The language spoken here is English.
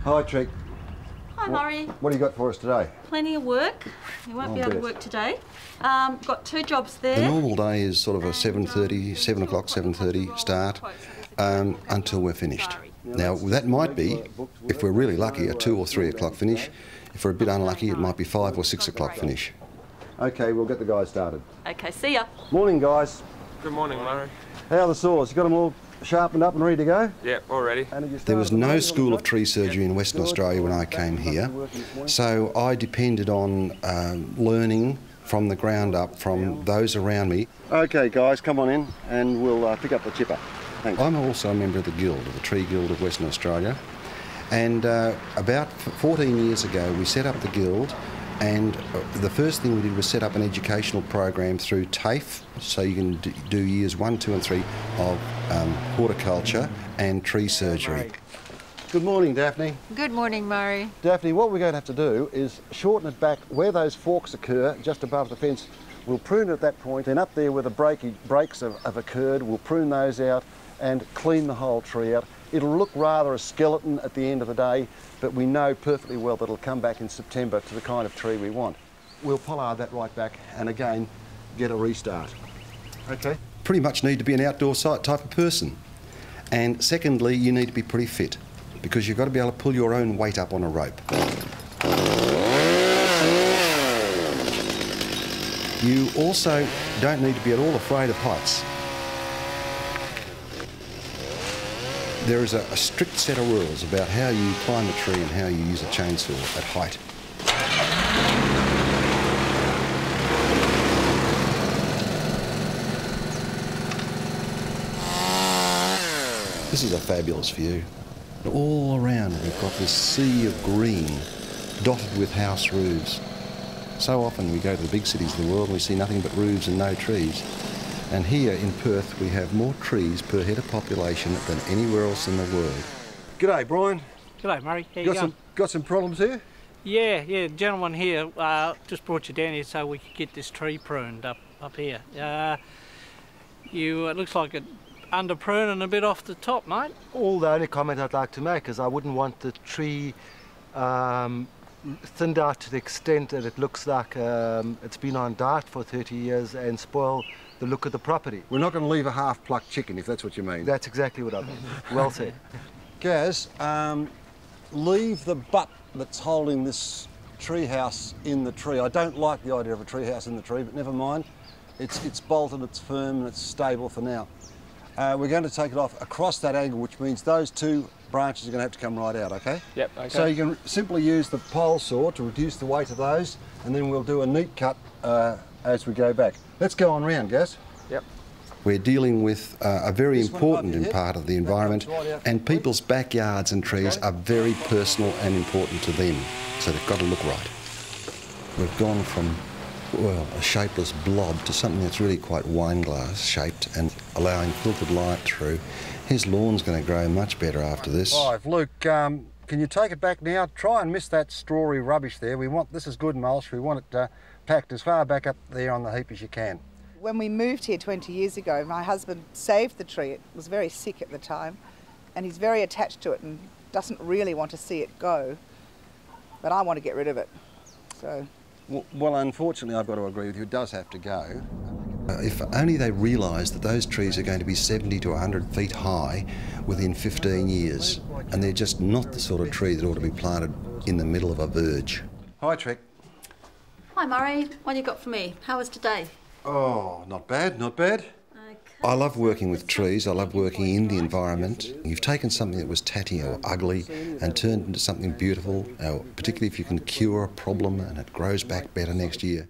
Hi, Trick. Hi, Murray. What do you got for us today? Plenty of work. You won't be able to work today. Got 2 jobs there. The normal day is sort of a 7:30, 7 o'clock, 7:30 start until we're finished. Now, that might be, if we're really lucky, a 2 or 3 o'clock finish. If we're a bit unlucky, it might be 5 or 6 o'clock finish. Okay, we'll get the guys started. Okay, see ya. Morning, guys. Good morning, Murray. How are the saws? You got them all sharpened up and ready to go? Yeah, all ready. There was no school of tree surgery in Western Australia when I came here, so I depended on learning from the ground up from those around me. Okay, guys, come on in and we'll pick up the chipper. Thanks. I'm also a member of the Guild, of the Tree Guild of Western Australia, and about 14 years ago we set up the Guild, and the first thing we did was set up an educational program through TAFE, so you can do years 1, 2 and 3 of horticulture and tree surgery. Good morning, Daphne. Good morning, Murray. Daphne, what we're going to have to do is shorten it back where those forks occur, just above the fence. We'll prune it at that point, and up there where the breaks have occurred, we'll prune those out and clean the whole tree out. It'll look rather a skeleton at the end of the day, but we know perfectly well that it'll come back in September to the kind of tree we want. We'll pollard that right back and again get a restart. Okay? Pretty much need to be an outdoor site type of person. And secondly, you need to be pretty fit, because you've got to be able to pull your own weight up on a rope. You also don't need to be at all afraid of heights. There is a strict set of rules about how you climb a tree and how you use a chainsaw at height. This is a fabulous view. All around we've got this sea of green dotted with house roofs. So often we go to the big cities of the world and we see nothing but roofs and no trees. And here in Perth we have more trees per head of population than anywhere else in the world. G'day, Brian. G'day, Murray. How you going? Got some problems here? Yeah, gentleman here just brought you down here so we could get this tree pruned up here. It looks like it under pruning a bit off the top, mate. All the only comment I'd like to make is I wouldn't want the tree thinned out to the extent that it looks like it's been on diet for 30 years and spoil the look of the property. We're not going to leave a half-plucked chicken, if that's what you mean. That's exactly what I mean. Well said. Gaz, leave the butt that's holding this tree house in the tree. I don't like the idea of a tree house in the tree, but never mind. It's bolted, it's firm, and it's stable for now. We're going to take it off across that angle, which means those 2 branches are going to have to come right out, okay? Yep, okay. So you can simply use the pole saw to reduce the weight of those, and then we'll do a neat cut as we go back. Let's go on round, Gaz. Yep. We're dealing with a very important part of the environment, and people's backyards and trees are very personal and important to them, so they've got to look right. We've gone from, well, a shapeless blob to something that's really quite wine glass shaped and allowing filtered light through. His lawn's going to grow much better after this. Luke, can you take it back now? Try and miss that strawy rubbish there. This is good mulch. We want it packed as far back up there on the heap as you can. When we moved here 20 years ago, my husband saved the tree. It was very sick at the time, and he's very attached to it and doesn't really want to see it go. But I want to get rid of it, so... Well, unfortunately, I've got to agree with you. It does have to go. If only they realised that those trees are going to be 70 to 100 feet high within 15 years, and they're just not the sort of tree that ought to be planted in the middle of a verge. Hi, Trek. Hi, Murray. What have you got for me? How was today? Oh, not bad, not bad. Okay. I love working with trees, I love working in the environment. You've taken something that was tatty or ugly and turned it into something beautiful, particularly if you can cure a problem and it grows back better next year.